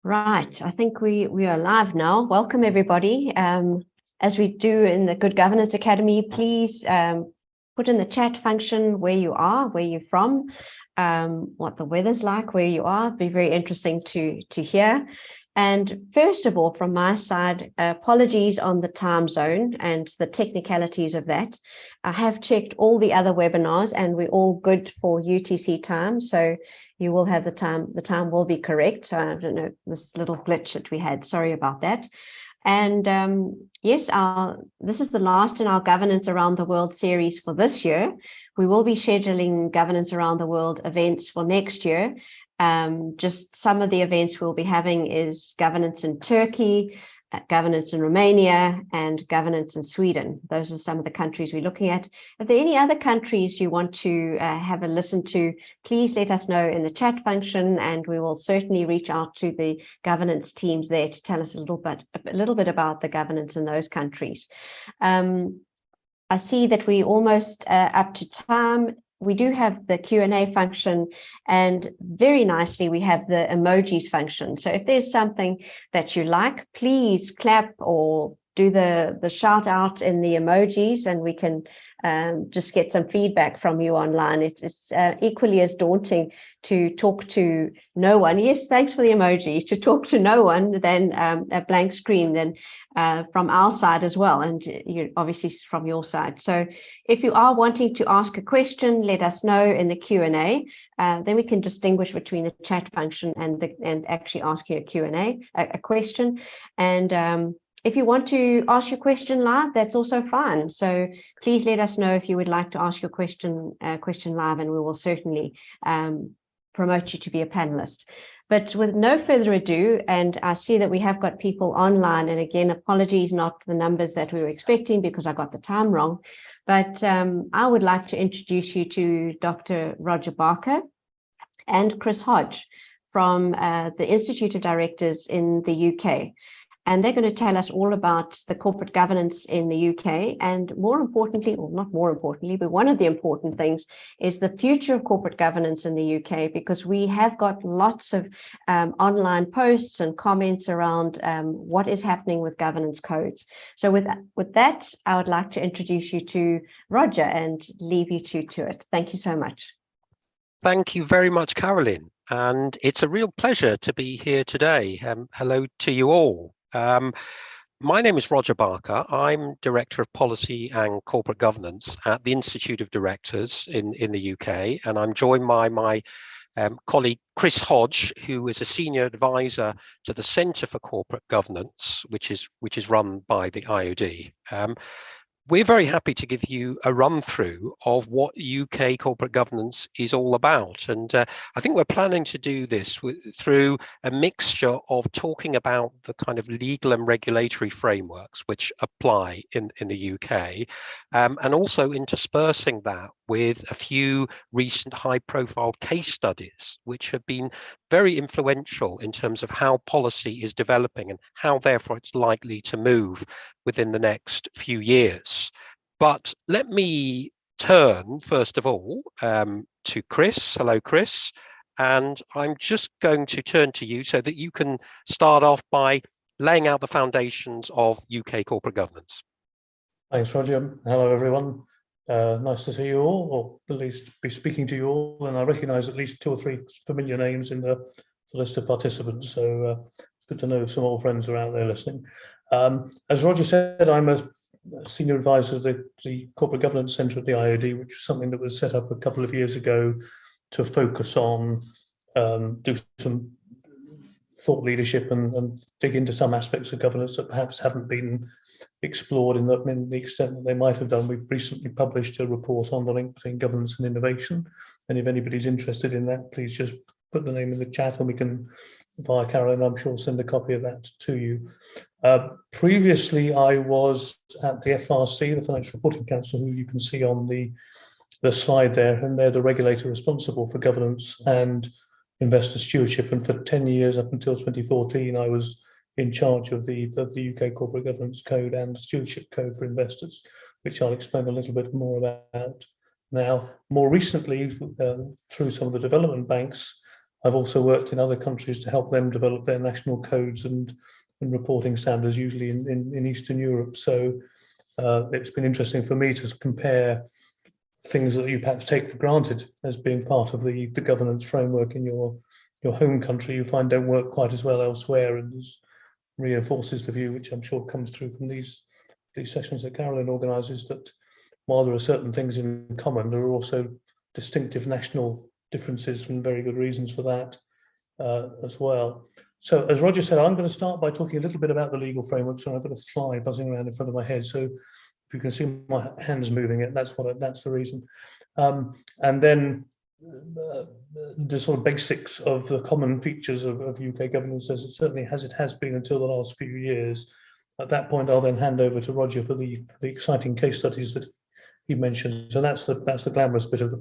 Right, I think we are live now. Welcome everybody. As we do in the Good Governance Academy, please put in the chat function where you are, where you're from, what the weather's like, where you are. It'd be very interesting to hear. And first of all, from my side, apologies on the time zone and the technicalities of that. I have checked all the other webinars and we're all good for UTC time. So you will have the time will be correct. So I don't know, this little glitch that we had, sorry about that. And yes, this is the last in our Governance Around the World series for this year. We will be scheduling Governance Around the World events for next year. Just some of the events we'll be having is governance in Turkey, governance in Romania, and governance in Sweden. Those are some of the countries we're looking at. If there are any other countries you want to have a listen to, please let us know in the chat function, and we will certainly reach out to the governance teams there to tell us a little bit about the governance in those countries. I see that we're almost up to time. We do have the Q&A function, and very nicely we have the emojis function. So if there's something that you like, please clap or do the shout out in the emojis, and we can just get some feedback from you online. It's equally as daunting to talk to no one. Yes, thanks for the emoji. To talk to no one than a blank screen, then from our side as well, and you obviously from your side. So if you are wanting to ask a question, let us know in the Q&A. Then we can distinguish between the chat function and actually asking a Q&A, a question. And if you want to ask your question live, that's also fine. So please let us know if you would like to ask your question live, and we will certainly promote you to be a panelist. But with no further ado, and I see that we have got people online, and again, apologies, not the numbers that we were expecting because I got the time wrong. But I would like to introduce you to Dr. Roger Barker and Chris Hodge from the Institute of Directors in the UK. And they're going to tell us all about the corporate governance in the UK. And more importantly, or not more importantly, but one of the important things is the future of corporate governance in the UK, because we have got lots of online posts and comments around what is happening with governance codes. So with that, I would like to introduce you to Roger and leave you to it. Thank you so much. Thank you very much, Caroline. And it's a real pleasure to be here today. Hello to you all. My name is Roger Barker. I'm Director of Policy and Corporate Governance at the Institute of Directors in the UK, and I'm joined by my colleague Chris Hodge, who is a Senior Advisor to the Centre for Corporate Governance, which is run by the IOD. We're very happy to give you a run through of what UK corporate governance is all about. And I think we're planning to do this through a mixture of talking about the kind of legal and regulatory frameworks which apply in the UK, and also interspersing that with a few recent high-profile case studies, which have been very influential in terms of how policy is developing and how, therefore, it's likely to move within the next few years. But let me turn, first of all, to Chris. Hello, Chris. And I'm just going to turn to you so that you can start off by laying out the foundations of UK corporate governance. Thanks, Roger. Hello, everyone. Nice to see you all, or at least be speaking to you all. And I recognise at least 2 or 3 familiar names in the list of participants. So it's good to know some old friends are out there listening. As Roger said, I'm a Senior Advisor to the Corporate Governance Centre at the IOD, which is something that was set up a couple of years ago to focus on, do some thought leadership and dig into some aspects of governance that perhaps haven't been explored in the extent that they might have done. We've recently published a report on the link between governance and innovation, and if anybody's interested in that, please just put the name in the chat and we can, via Caroline, I'm sure, send a copy of that to you. Previously, I was at the FRC, the Financial Reporting Council, who you can see on the slide there, and they're the regulator responsible for governance and investor stewardship. And for 10 years, up until 2014, I was in charge of the UK Corporate Governance Code and the Stewardship Code for investors, which I'll explain a little bit more about now. More recently, through some of the development banks, I've also worked in other countries to help them develop their national codes and reporting standards, usually in Eastern Europe. So it's been interesting for me to compare things that you perhaps take for granted as being part of the governance framework in your home country, you find don't work quite as well elsewhere, and this reinforces the view, which I'm sure comes through from these sessions that Carolyn organises, that while there are certain things in common, there are also distinctive national differences, and very good reasons for that as well. So, as Roger said, I'm going to start by talking a little bit about the legal framework. So I've got a fly buzzing around in front of my head. So if you can see my hands moving, that's the reason. And then the sort of basics of the common features of UK governance, as it has been until the last few years. At that point, I'll then hand over to Roger for the exciting case studies that he mentioned. So that's the glamorous bit of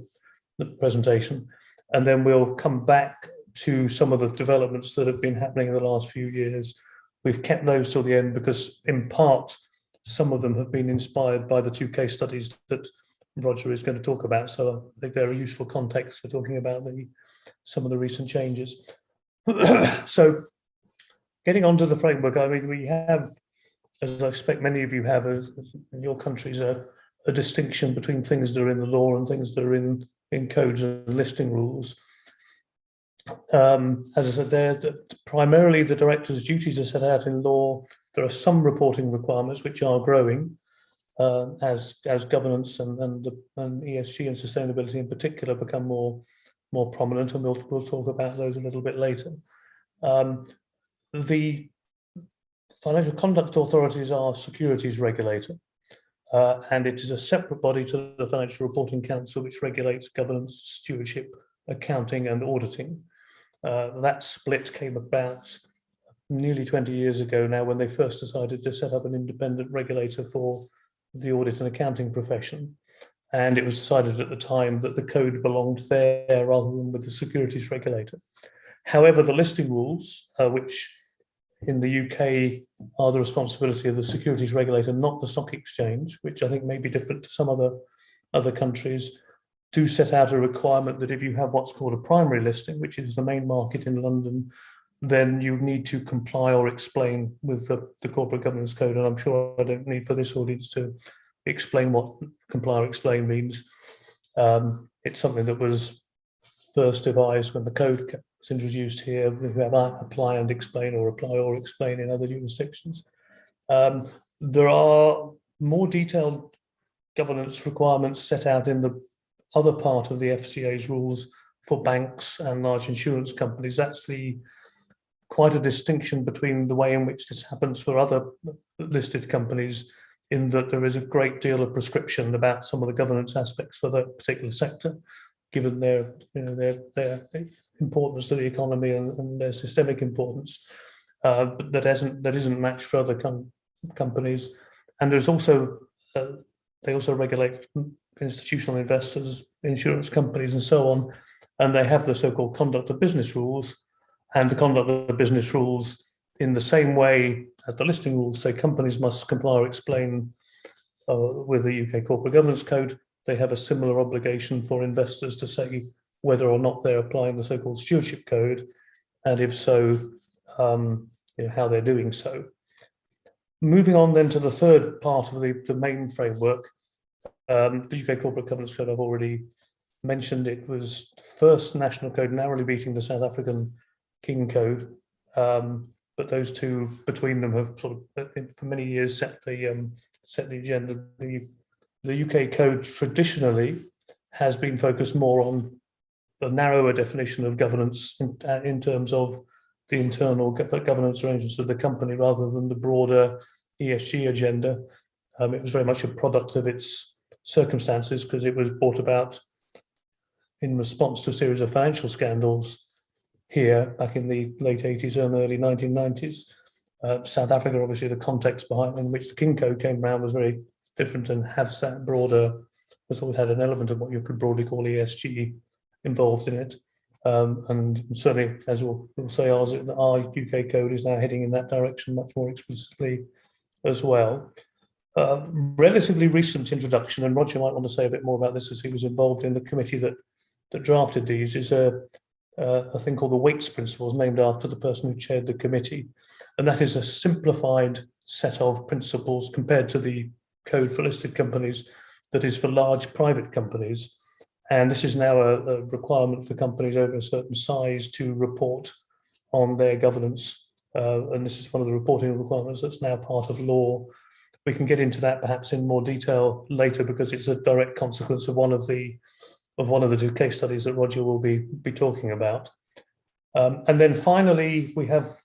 the presentation, and then we'll come back to some of the developments that have been happening in the last few years. We've kept those till the end because, in part, some of them have been inspired by the 2 case studies that Roger is going to talk about. So I think they're a useful context for talking about some of the recent changes. So getting onto the framework, I mean, we have, as I expect many of you have, as in your countries, a distinction between things that are in the law and things that are in codes and listing rules. As I said, primarily the director's duties are set out in law. There are some reporting requirements which are growing as governance and ESG and sustainability in particular become more prominent, and we'll talk about those a little bit later. The Financial Conduct Authorities are securities regulator, and it is a separate body to the Financial Reporting Council, which regulates governance, stewardship, accounting, and auditing. That split came about nearly 20 years ago now, when they first decided to set up an independent regulator for the audit and accounting profession. And it was decided at the time that the code belonged there rather than with the securities regulator. However, the listing rules, which in the UK are the responsibility of the securities regulator, not the stock exchange, which I think may be different to some other countries, do set out a requirement that if you have what's called a primary listing, which is the main market in London, then you need to comply or explain with the corporate governance code. And I'm sure I don't need for this audience to explain what comply or explain means. It's something that was first devised when the code was introduced here. We have apply and explain, or apply or explain in other jurisdictions. There are more detailed governance requirements set out in the other part of the FCA's rules for banks and large insurance companies. That's quite a distinction between the way in which this happens for other listed companies, in that there is a great deal of prescription about some of the governance aspects for that particular sector, given their importance to the economy and their systemic importance. But that isn't matched for other companies. And there's also they also regulate institutional investors, insurance companies, and so on. And they have the so-called conduct of business rules. And the conduct of business rules, in the same way as the listing rules say companies must comply or explain with the UK Corporate Governance Code, they have a similar obligation for investors to say whether or not they're applying the so-called stewardship code, and if so, how they're doing so. Moving on then to the third part of the main framework, the UK Corporate Governance Code, I've already mentioned. It was the first national code, narrowly beating the South African King Code, but those two between them have sort of for many years set the agenda. The UK code traditionally has been focused more on a narrower definition of governance in terms of the internal governance arrangements of the company, rather than the broader ESG agenda. It was very much a product of its circumstances, because it was brought about in response to a series of financial scandals here back in the late 80s and early 1990s. South Africa, obviously, the context behind in which the King Code came around was very different, and has that broader, has always had an element of what you could broadly call ESG involved in it. And certainly, as we'll say, our UK code is now heading in that direction much more explicitly as well. Relatively recent introduction, and Roger might want to say a bit more about this, as he was involved in the committee that drafted these, is a a thing called the Waits Principles, named after the person who chaired the committee. And that is a simplified set of principles compared to the code for listed companies that is for large private companies. And this is now a requirement for companies over a certain size to report on their governance. And this is one of the reporting requirements that's now part of law. We can get into that perhaps in more detail later, because it's a direct consequence of one of the two case studies that Roger will be talking about. And then finally, we have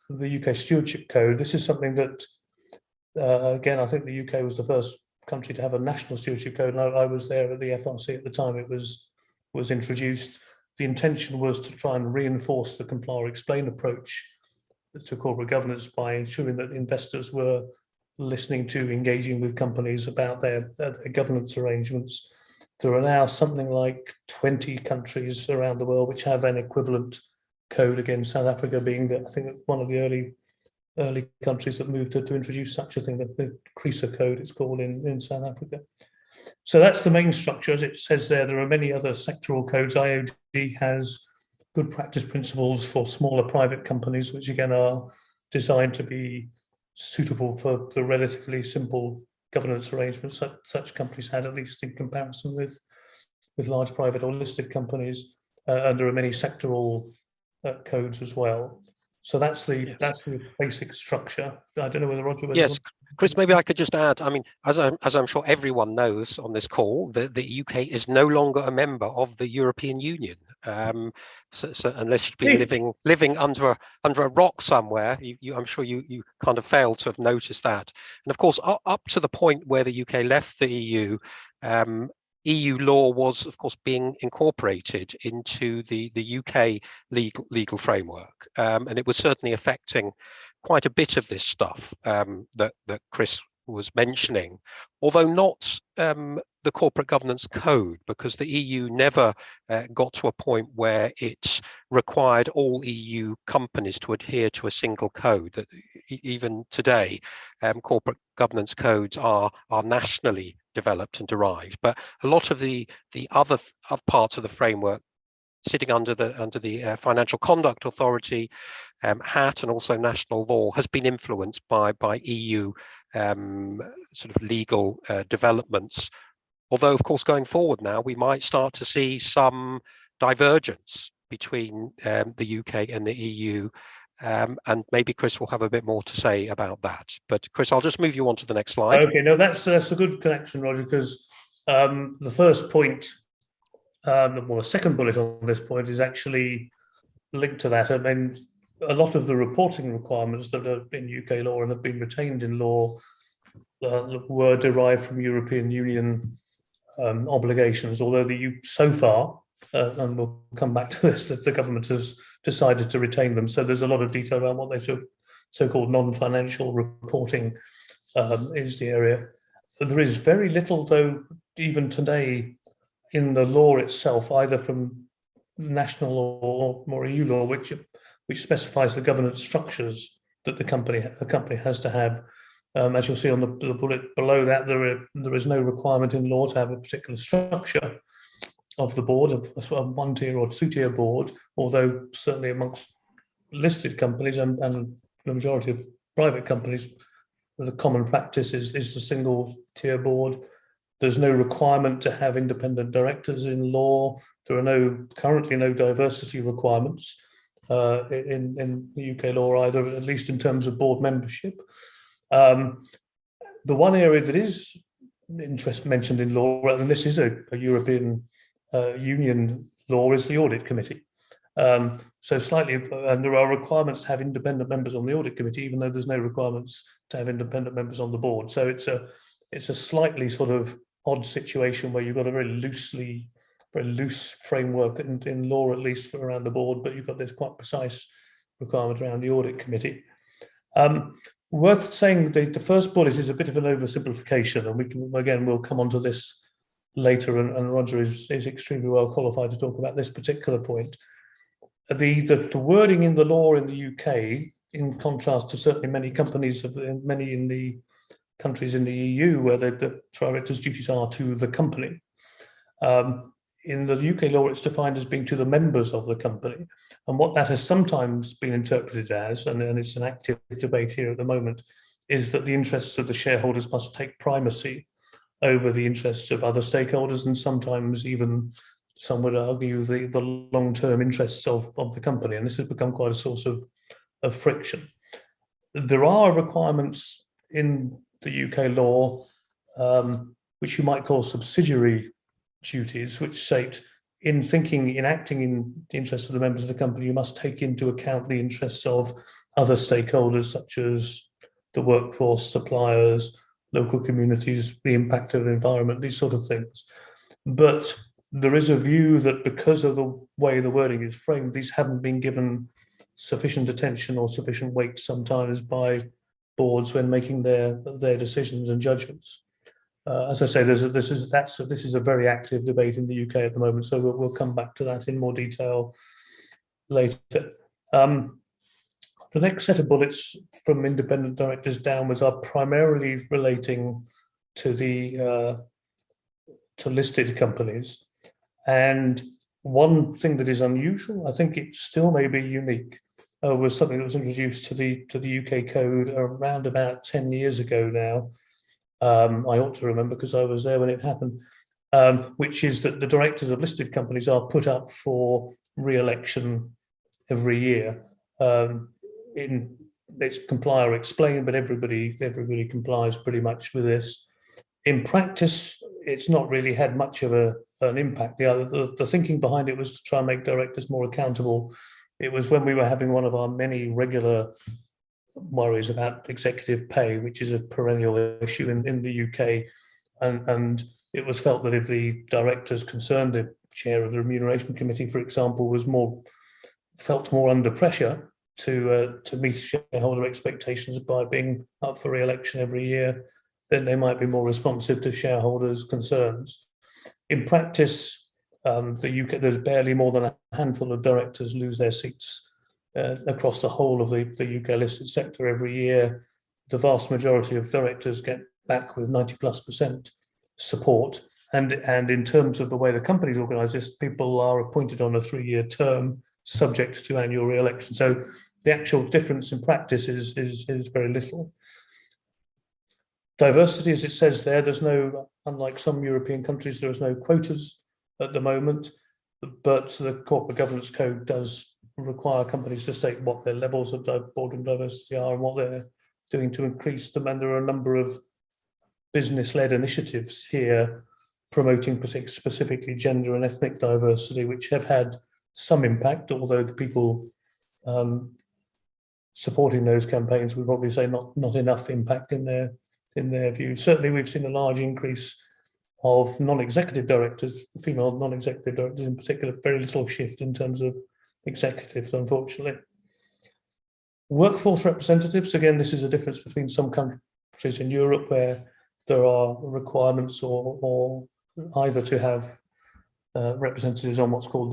the UK Stewardship Code. This is something that, again, I think the UK was the first country to have a national stewardship code, and I was there at the FRC at the time it was introduced. The intention was to try and reinforce the comply or explain approach to corporate governance by ensuring that investors were listening to, engaging with companies about their governance arrangements. There are now something like 20 countries around the world which have an equivalent code, again, South Africa being, I think, one of the early countries that moved to introduce such a thing, the CRISA code it's called in South Africa. So that's the main structure. As it says there are many other sectoral codes. IOD has good practice principles for smaller private companies, which again are designed to be suitable for the relatively simple governance arrangements that such companies had, at least in comparison with large private or listed companies. And there are many sectoral codes as well. So that's the basic structure. I don't know whether Roger. Yes, Chris, maybe I could just add. I mean, as I'm sure everyone knows on this call, the UK is no longer a member of the European Union. So unless you've been living under a rock somewhere, I'm sure you kind of failed to have noticed that. And of course, up to the point where the UK left the EU, EU law was, of course, being incorporated into the UK legal framework, and it was certainly affecting quite a bit of this stuff that Chris was mentioning, although not the corporate governance code, because the EU never got to a point where it required all EU companies to adhere to a single code. That even today, corporate governance codes are nationally developed and derived, but a lot of the other parts of the framework sitting under the Financial Conduct Authority hat, and also national law, has been influenced by EU sort of legal developments. Although, of course, going forward now, we might start to see some divergence between the UK and the EU, and maybe Chris will have a bit more to say about that. But Chris, I'll just move you on to the next slide. Okay, no, that's a good connection, Roger, because the first point, well, the second bullet on this point is actually linked to that. I mean, a lot of the reporting requirements that are in UK law and have been retained in law were derived from European Union obligations, although so far, and we'll come back to this, that the government has decided to retain them. So there's a lot of detail around what they so-called non-financial reporting is the area. There is very little, though, even today, in the law itself, either from national or more EU law, which specifies the governance structures that a company has to have. As you'll see on the bullet below that, there is no requirement in law to have a particular structure of the board, a sort of one-tier or two-tier board, although certainly amongst listed companies and the majority of private companies, the common practice is the single-tier board. There's no requirement to have independent directors in law. There are currently no diversity requirements in the UK law either, at least in terms of board membership. The one area that is mentioned in law, and this is a European Union law, is the Audit Committee. So slightly, and there are requirements to have independent members on the Audit Committee, even though there's no requirements to have independent members on the board. So it's a slightly sort of odd situation where you've got a very loose framework in law, at least around the board, but you've got this quite precise requirement around the Audit Committee. Worth saying the first bullet is a bit of an oversimplification, and we'll come on to this later, and Roger is extremely well qualified to talk about this particular point. The wording in the law in the UK, in contrast to certainly many in the countries in the EU where the director's duties are to the company, in the UK law, it's defined as being to the members of the company. And what that has sometimes been interpreted as, and it's an active debate here at the moment, is that the interests of the shareholders must take primacy over the interests of other stakeholders, and sometimes even some would argue the long-term interests of the company. And this has become quite a source of friction. There are requirements in the UK law, which you might call subsidiary duties, which state in acting in the interests of the members of the company, you must take into account the interests of other stakeholders, such as the workforce, suppliers, local communities, the impact of the environment, these sort of things. But there is a view that because of the way the wording is framed, these haven't been given sufficient attention or sufficient weight sometimes by boards when making their decisions and judgments. As I say, this is a very active debate in the UK at the moment, so we'll come back to that in more detail later. The next set of bullets from independent directors downwards are primarily relating to to listed companies. And one thing that is unusual, I think it still may be unique, was something that was introduced to the UK code around about 10 years ago now. I ought to remember because I was there when it happened, which is that the directors of listed companies are put up for re-election every year. It's comply or explain, but everybody complies pretty much with this. In practice, it's not really had much of an impact. The thinking behind it was to try and make directors more accountable. It was when we were having one of our many regular worries about executive pay, which is a perennial issue in the UK, and it was felt that if the directors concerned, the chair of the remuneration committee, for example, felt more under pressure to meet shareholder expectations by being up for re-election every year, then they might be more responsive to shareholders' concerns. In practice, the UK, there's barely more than a handful of directors lose their seats across the whole of the UK listed sector every year. The vast majority of directors get back with 90+% support. And in terms of the way the company's organised, this, people are appointed on a 3-year term, subject to annual re-election. So the actual difference in practice is very little. Diversity, as it says there, there's no, unlike some European countries, there's no quotas at the moment, but the Corporate Governance Code does require companies to state what their levels of boardroom diversity are and what they're doing to increase them. And there are a number of business-led initiatives here promoting specifically gender and ethnic diversity, which have had some impact, although the people supporting those campaigns would probably say not enough impact in their view. Certainly, we've seen a large increase of non-executive directors, female non-executive directors in particular, very little shift in terms of executives, unfortunately. Workforce representatives, again, this is a difference between some countries in Europe where there are requirements or either to have representatives on what's called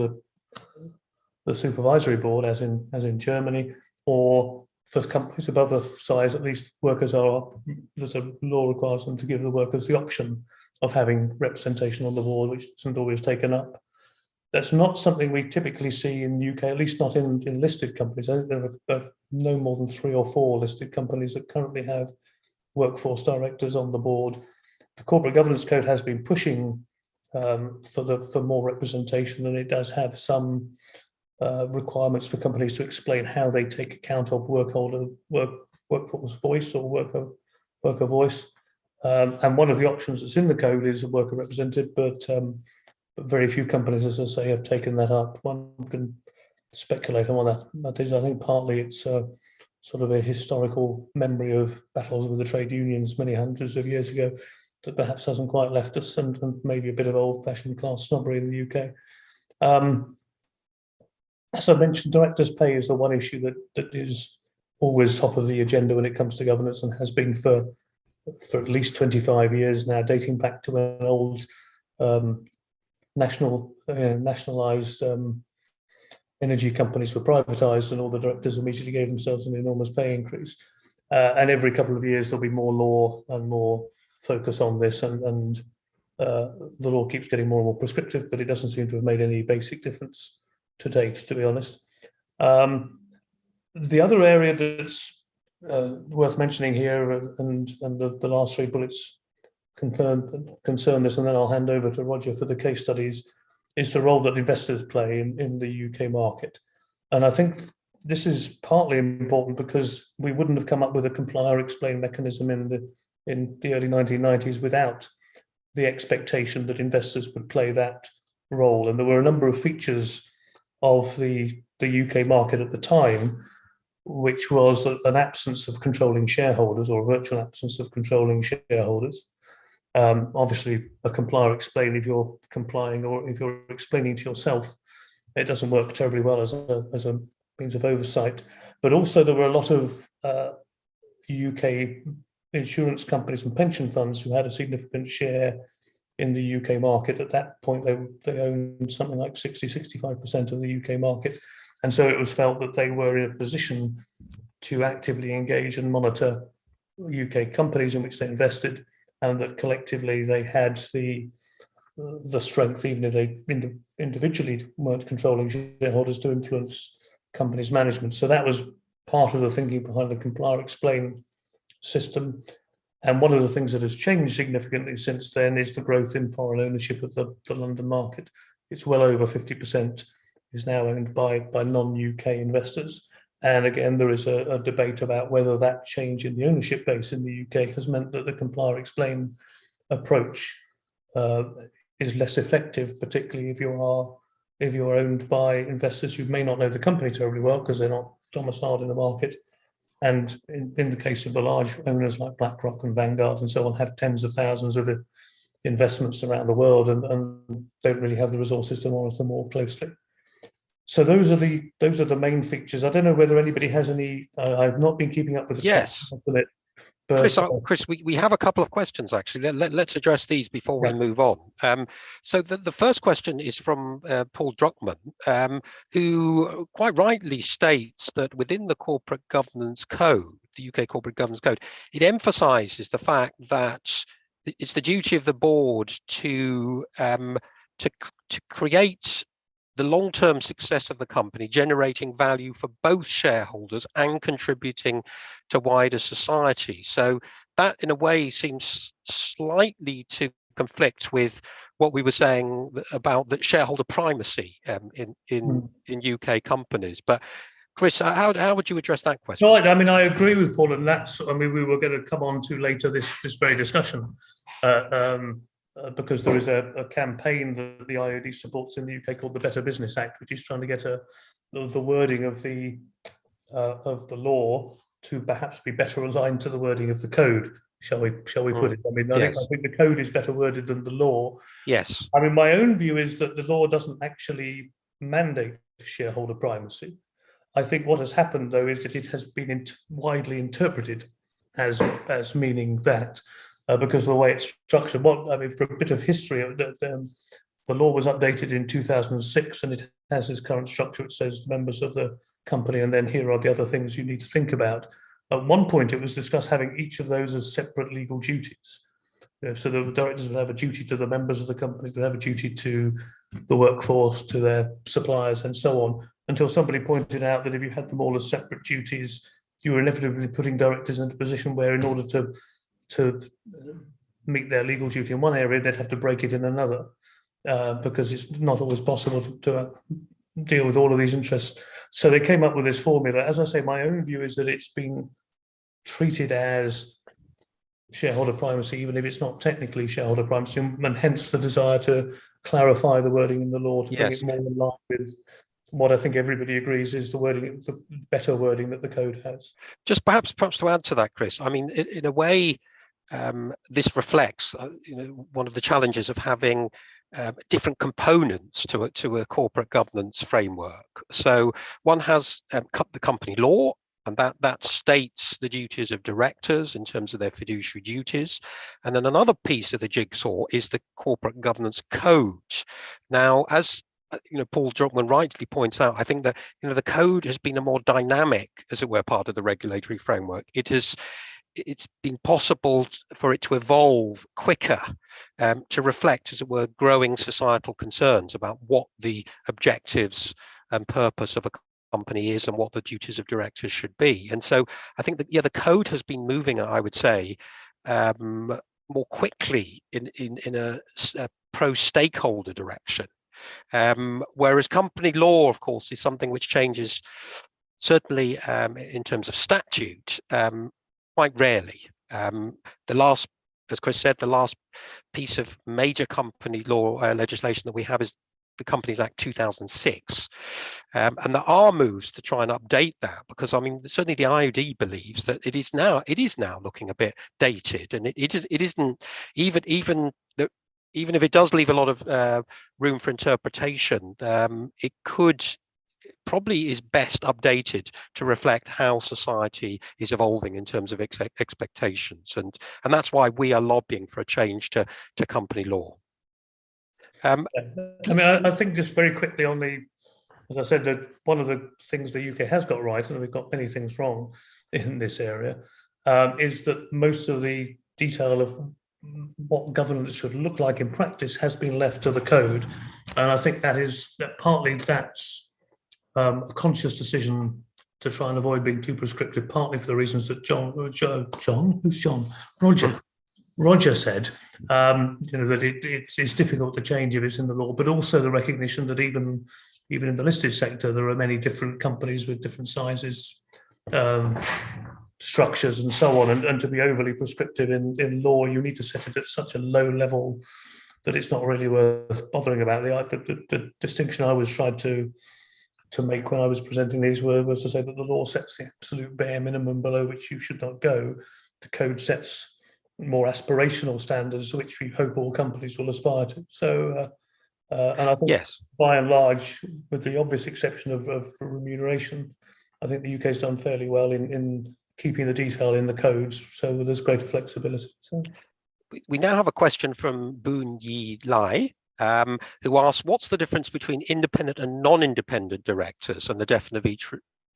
the supervisory board, as in Germany, or for companies above a size, at least there's a law requires them to give the workers the option of having representation on the board, which isn't always taken up. That's not something we typically see in the UK, at least not in listed companies. I think there are no more than 3 or 4 listed companies that currently have workforce directors on the board. The Corporate Governance Code has been pushing for more representation, and it does have some requirements for companies to explain how they take account of workforce voice or worker voice. And one of the options that's in the code is a worker representative, but very few companies, as I say, have taken that up. One can speculate on what that is. I think partly it's sort of a historical memory of battles with the trade unions many hundreds of years ago that perhaps hasn't quite left us, and maybe a bit of old-fashioned class snobbery in the UK. As I mentioned, directors' pay is the one issue that is always top of the agenda when it comes to governance, and has been for at least 25 years now, dating back to when old nationalised energy companies were privatised, and all the directors immediately gave themselves an enormous pay increase. And every couple of years there'll be more law and more focus on this, and the law keeps getting more and more prescriptive, but it doesn't seem to have made any basic difference to date, to be honest. The other area that's worth mentioning here, and the last three bullets concern this, and then I'll hand over to Roger for the case studies, is the role that investors play in the UK market. And I think this is partly important because we wouldn't have come up with a comply or explain mechanism in the early 1990s without the expectation that investors would play that role. And there were a number of features of the UK market at the time, which was an absence of controlling shareholders, or a virtual absence of controlling shareholders. Obviously, a comply or explain, if you're complying or if you're explaining to yourself, it doesn't work terribly well as a means of oversight. But also there were a lot of UK insurance companies and pension funds who had a significant share in the UK market. At that point, they owned something like 60-65% of the UK market. And so it was felt that they were in a position to actively engage and monitor UK companies in which they invested, and that collectively they had the strength, even if they individually weren't controlling shareholders, to influence companies' management. So that was part of the thinking behind the comply or explain system. And one of the things that has changed significantly since then is the growth in foreign ownership of the London market. It's well over 50% is now owned by non-UK investors. And again, there is a debate about whether that change in the ownership base in the UK has meant that the comply or explain approach is less effective, particularly if you're owned by investors who may not know the company terribly well because they're not domiciled in the market. And in the case of the large owners like BlackRock and Vanguard and so on, have tens of thousands of investments around the world and don't really have the resources to monitor more closely. So those are the main features. I don't know whether anybody has any. I've not been keeping up with the chat. Chris, we have a couple of questions actually. Let's address these before we move on. So the first question is from Paul Druckmann, who quite rightly states that within the Corporate Governance Code, the UK Corporate Governance Code, it emphasises the fact that it's the duty of the board to create the long-term success of the company, generating value for both shareholders and contributing to wider society. So that, in a way, seems slightly to conflict with what we were saying about the shareholder primacy in UK companies. But Chris, how would you address that question? No, I mean, I agree with Paul, and that's, I mean, we were going to come on to later this very discussion. Because there is a campaign that the IOD supports in the UK called the Better Business Act, which is trying to get the wording of the law to perhaps be better aligned to the wording of the code. Shall we put it? I mean, I think the code is better worded than the law. Yes. I mean, my own view is that the law doesn't actually mandate shareholder primacy. I think what has happened, though, is that it has been widely interpreted as meaning that. Because of the way it's structured. I mean, for a bit of history, the law was updated in 2006, and it has this current structure. It says members of the company, and then here are the other things you need to think about. At one point, it was discussed having each of those as separate legal duties. So the directors would have a duty to the members of the company, they would have a duty to the workforce, to their suppliers, and so on, until somebody pointed out that if you had them all as separate duties, you were inevitably putting directors into a position where, in order to meet their legal duty in one area, they'd have to break it in another, because it's not always possible to deal with all of these interests. So they came up with this formula. As I say, my own view is that it's been treated as shareholder primacy, even if it's not technically shareholder primacy, and hence the desire to clarify the wording in the law to bring it more in line with what I think everybody agrees is the wording, the better wording that the code has. Just perhaps to add to that, Chris, I mean, in a way, this reflects one of the challenges of having different components to a corporate governance framework. So one has the company law, and that states the duties of directors in terms of their fiduciary duties. And then another piece of the jigsaw is the corporate governance code. Now, as Paul Druckmann rightly points out, I think that the code has been a more dynamic, as it were, part of the regulatory framework. It's been possible for it to evolve quicker to reflect, as it were, growing societal concerns about what the objectives and purpose of a company is and what the duties of directors should be. And so I think that, yeah, the code has been moving, I would say, more quickly in a pro-stakeholder direction. Whereas company law, of course, is something which changes certainly in terms of statute quite rarely. As Chris said, the last piece of major company law legislation that we have is the Companies Act 2006. And there are moves to try and update that, because I mean, certainly the IOD believes that it is now looking a bit dated, and it isn't even if it does leave a lot of room for interpretation, it probably is best updated to reflect how society is evolving in terms of expectations, and that's why we are lobbying for a change to company law. I mean, I think just very quickly on as I said, that one of the things the UK has got right, and we've got many things wrong in this area, is that most of the detail of what governance should look like in practice has been left to the code, and I think that's a conscious decision to try and avoid being too prescriptive, partly for the reasons that Roger said, that it's difficult to change if it's in the law, but also the recognition that even in the listed sector, there are many different companies with different sizes, structures and so on, and to be overly prescriptive in law, you need to set it at such a low level that it's not really worth bothering about. The distinction I always tried to make when I was presenting these was to say that the law sets the absolute bare minimum below which you should not go. The code sets more aspirational standards, which we hope all companies will aspire to. So, and I think, yes, by and large, with the obvious exception of remuneration, I think the UK has done fairly well in keeping the detail in the codes, so there's greater flexibility. So, we now have a question from Boon Yi Lai, who asks, what's the difference between independent and non-independent directors and the definition of each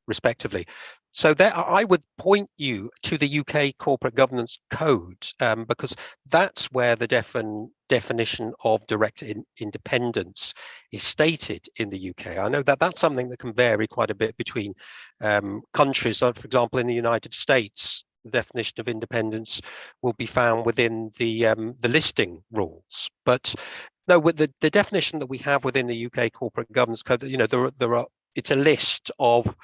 respectively? So there, I would point you to the UK Corporate Governance Code, because that's where the definition of director independence is stated in the UK. I know that that's something that can vary quite a bit between countries. So, for example, in the United States, the definition of independence will be found within the listing rules. But no, with the definition that we have within the UK Corporate Governance Code, there are it's a list of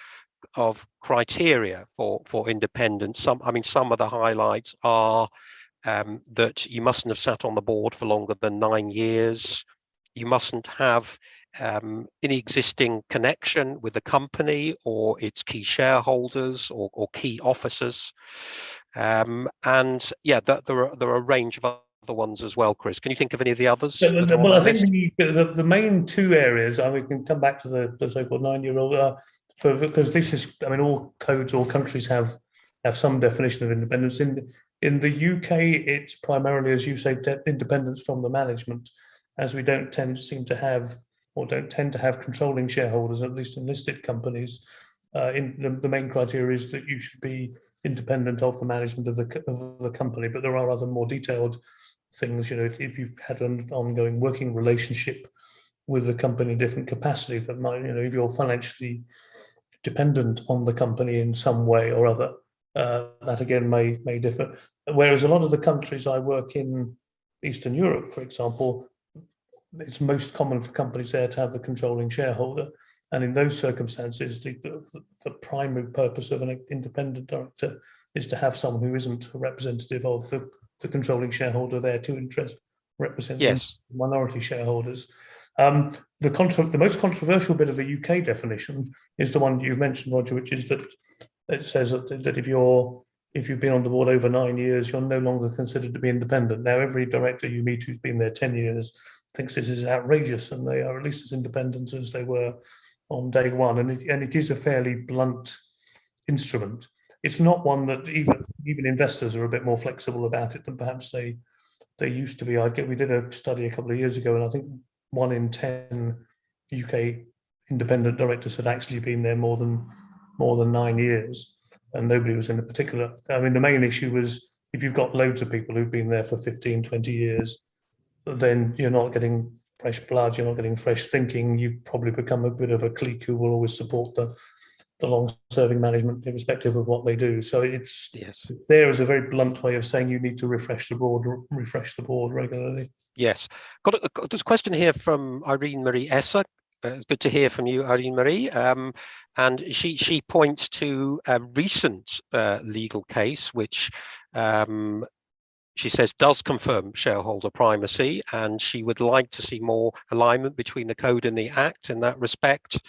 criteria for independence. Some of the highlights are that you mustn't have sat on the board for longer than 9 years. You mustn't have any existing connection with the company or its key shareholders or key officers. And yeah, there are a range of other ones as well. Chris, can you think of any of the others? Well, I think the main two areas, and we can come back to the so-called 9-year-old, because this is, I mean, all codes, all countries have some definition of independence. In the UK, it's primarily, as you say, independence from the management, as we don't tend to have controlling shareholders, at least in listed companies. The main criteria is that you should be independent of the management of the company, but there are other more detailed things. If you've had an ongoing working relationship with the company in different capacities, that might, if you're financially dependent on the company in some way or other, that again may differ. Whereas a lot of the countries I work in, Eastern Europe, for example, it's most common for companies there to have the controlling shareholder. And in those circumstances, the primary purpose of an independent director is to have someone who isn't a representative of the controlling shareholder there to represent yes, minority shareholders. The most controversial bit of the UK definition is the one you mentioned, Roger, which is that it says that if you've been on the board over 9 years, you're no longer considered to be independent. Now, every director you meet who's been there 10 years thinks this is outrageous, and they are at least as independent as they were on day one. And it is a fairly blunt instrument. It's not one that even investors are a bit more flexible about it than perhaps they used to be. We did a study a couple of years ago, and I think 1 in 10 UK independent directors had actually been there more than 9 years, and nobody was in a particular. I mean, the main issue was if you've got loads of people who've been there for 15, 20 years, then you're not getting fresh blood, you're not getting fresh thinking. You've probably become a bit of a clique who will always support the long-serving management, irrespective of what they do. So it's there is a very blunt way of saying you need to refresh the board regularly. Yes, there's a question here from Irene Marie Esser. Good to hear from you, Irene Marie. And she points to a recent legal case, which she says does confirm shareholder primacy, and she would like to see more alignment between the code and the Act in that respect.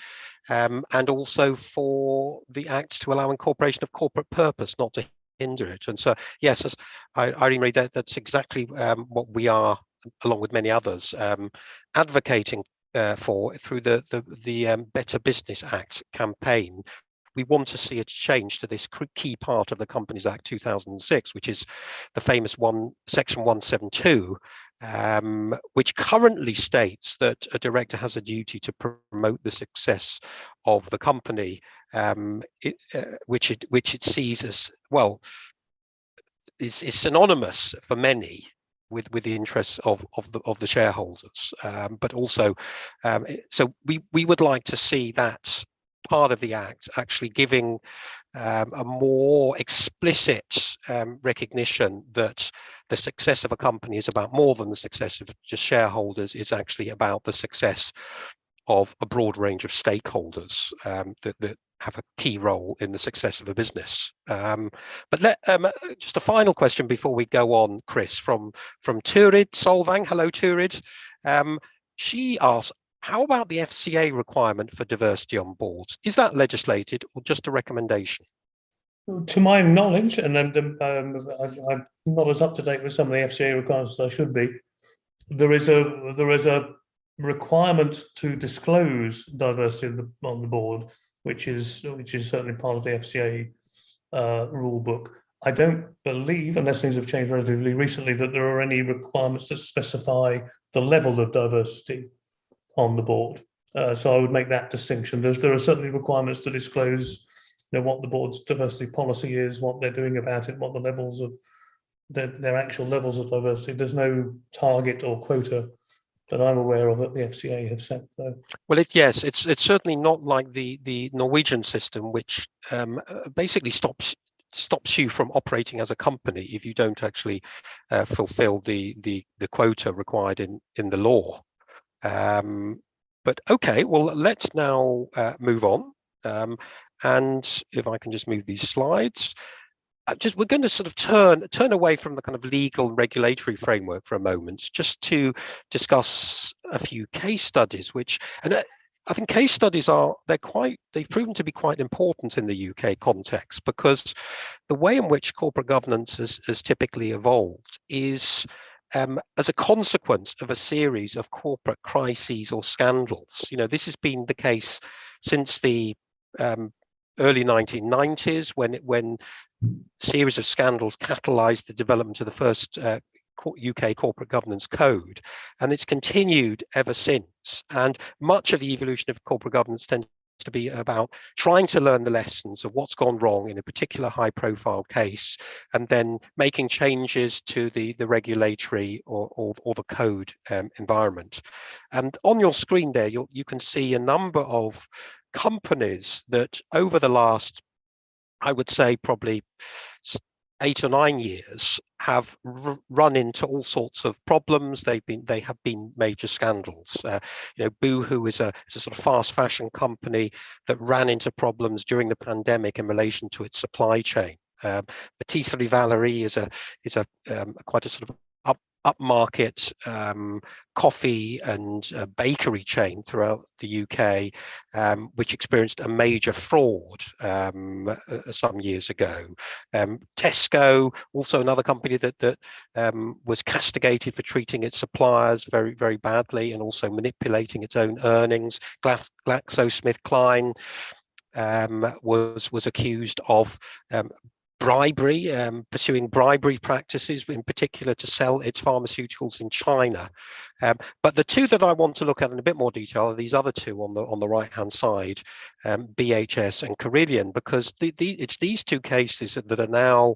And also for the Act to allow incorporation of corporate purpose, not to hinder it. And so, yes, as Irene Marie, that's exactly what we are, along with many others, advocating for through the Better Business Act campaign. We want to see a change to this key part of the Companies Act 2006, which is the famous Section 172, which currently states that a director has a duty to promote the success of the company, which it sees as, well, is synonymous for many with the interests of the shareholders, but also so we would like to see that part of the Act actually giving a more explicit recognition that the success of a company is about more than the success of just shareholders. It's actually about the success of a broad range of stakeholders that have a key role in the success of a business. But just a final question before we go on, Chris, from Turid Solvang. Hello, Turid. She asks, how about the FCA requirement for diversity on boards? Is that legislated or just a recommendation? To my knowledge, and I'm not as up to date with some of the FCA requirements as I should be, there is a requirement to disclose diversity on the board, which is certainly part of the FCA rule book. I don't believe, unless things have changed relatively recently, that there are any requirements that specify the level of diversity on the board. So I would make that distinction. There are certainly requirements to disclose, what the board's diversity policy is, what they're doing about it, what the levels of their actual levels of diversity. There's no target or quota that I'm aware of that the FCA have set, though. Well, it's certainly not like the Norwegian system, which basically stops you from operating as a company if you don't actually fulfill the quota required in the law. But okay, well, let's now move on. And if I can just move these slides. We're going to sort of turn away from the kind of legal and regulatory framework for a moment, just to discuss a few case studies, and I think case studies they've proven to be quite important in the UK context, because the way in which corporate governance has typically evolved is as a consequence of a series of corporate crises or scandals. This has been the case since the early 1990s, when series of scandals catalyzed the development of the first UK corporate governance code, and it's continued ever since. And much of the evolution of corporate governance tends to be about trying to learn the lessons of what's gone wrong in a particular high-profile case, and then making changes to the regulatory or the code environment. And on your screen there, you can see a number of companies that over the last, I would say, probably 8 or 9 years have run into all sorts of problems. They have been major scandals. Boohoo is a sort of fast fashion company that ran into problems during the pandemic in relation to its supply chain. Patisserie Valerie is quite a sort of upmarket coffee and bakery chain throughout the UK, which experienced a major fraud some years ago. Tesco, also another company that was castigated for treating its suppliers very, very badly and also manipulating its own earnings. GlaxoSmithKline was accused of bribery, pursuing bribery practices, in particular to sell its pharmaceuticals in China. But the two that I want to look at in a bit more detail are these other two on the right-hand side, BHS and Carillion, because it's these two cases that are now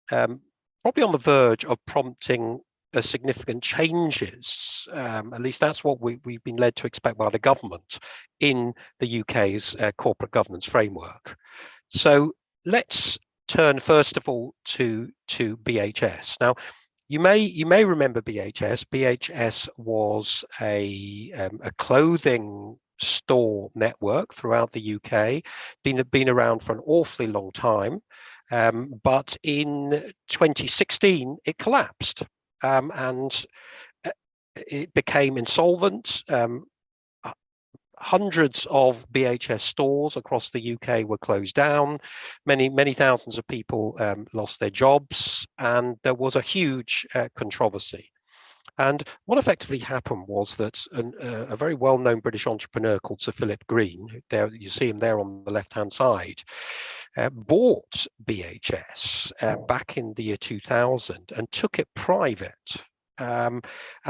probably on the verge of prompting significant changes. At least that's what we've been led to expect by the government in the UK's corporate governance framework. So let's turn first of all to BHS. Now, you may remember BHS. BHS was a clothing store network throughout the UK, been around for an awfully long time, but in 2016 it collapsed, and it became insolvent. Hundreds of BHS stores across the UK were closed down. Many thousands of people lost their jobs, and there was a huge controversy. And what effectively happened was that a very well-known British entrepreneur called Sir Philip Green, there you see him there on the left-hand side, bought BHS back in the year 2000 and took it private. And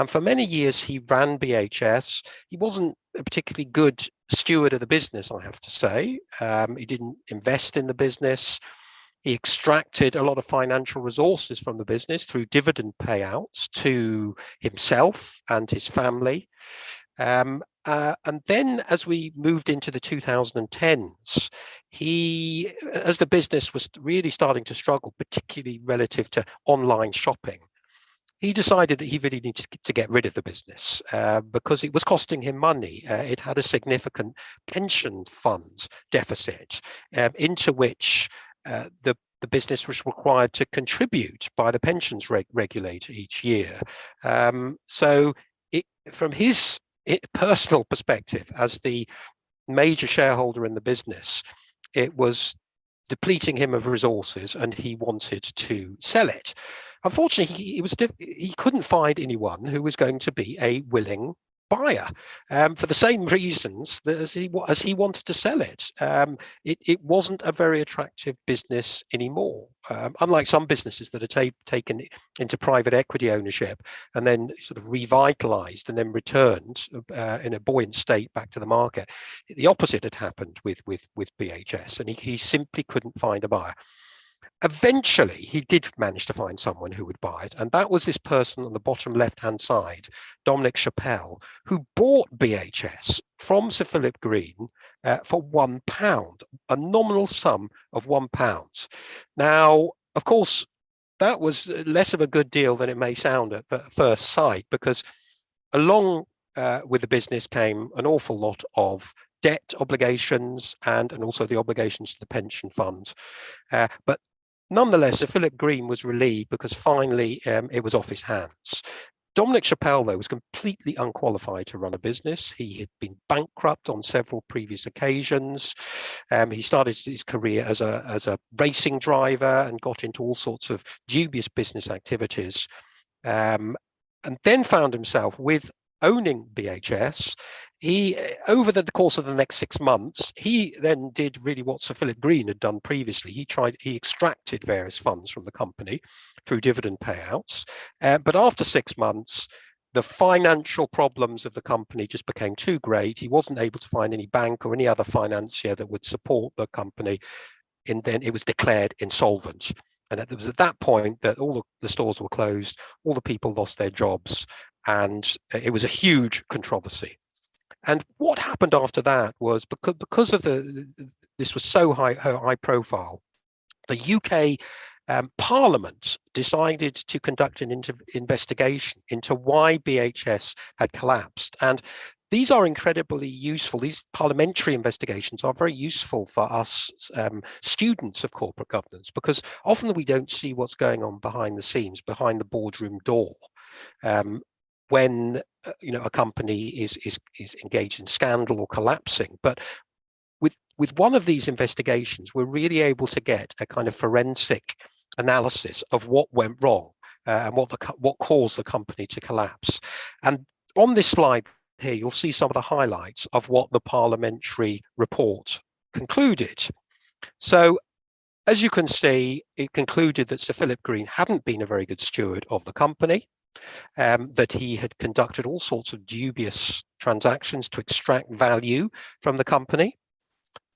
for many years he ran BHS. He wasn't a particularly good steward of the business, I have to say. He didn't invest in the business. He extracted a lot of financial resources from the business through dividend payouts to himself and his family. And then as we moved into the 2010s, as the business was really starting to struggle, particularly relative to online shopping, he decided that he really needed to get rid of the business because it was costing him money. It had a significant pension fund deficit into which the business was required to contribute by the pensions regulator each year. So from his personal perspective, as the major shareholder in the business, it was depleting him of resources and he wanted to sell it. Unfortunately, he couldn't find anyone who was going to be a willing buyer for the same reasons that as he wanted to sell it. It wasn't a very attractive business anymore. Unlike some businesses that are taken into private equity ownership and then sort of revitalized and then returned in a buoyant state back to the market, the opposite had happened with BHS, and he simply couldn't find a buyer. Eventually, he did manage to find someone who would buy it, and that was this person on the bottom left-hand side, Dominic Chappell, who bought BHS from Sir Philip Green for £1, a nominal sum of £1. Now, of course, that was less of a good deal than it may sound at first sight, because along with the business came an awful lot of debt obligations and also the obligations to the pension fund. But nonetheless, Sir Philip Green was relieved because finally it was off his hands. Dominic Chappell, though, was completely unqualified to run a business. He had been bankrupt on several previous occasions. He started his career as a racing driver and got into all sorts of dubious business activities, and then found himself with owning BHS. He, over the course of the next 6 months, he then did really what Sir Philip Green had done previously. He extracted various funds from the company through dividend payouts. But after 6 months, the financial problems of the company just became too great. He wasn't able to find any bank or any other financier that would support the company. And then it was declared insolvent. And it was at that point that all the stores were closed, all the people lost their jobs, and it was a huge controversy. And what happened after that was because of this was so high profile, the UK Parliament decided to conduct an investigation into why BHS had collapsed. And these are incredibly useful. These parliamentary investigations are very useful for us students of corporate governance, because often we don't see what's going on behind the scenes, behind the boardroom door. When a company is engaged in scandal or collapsing. But with one of these investigations, we're really able to get a kind of forensic analysis of what went wrong and what caused the company to collapse. And on this slide here, you'll see some of the highlights of what the parliamentary report concluded. So, as you can see, it concluded that Sir Philip Green hadn't been a very good steward of the company. That he had conducted all sorts of dubious transactions to extract value from the company,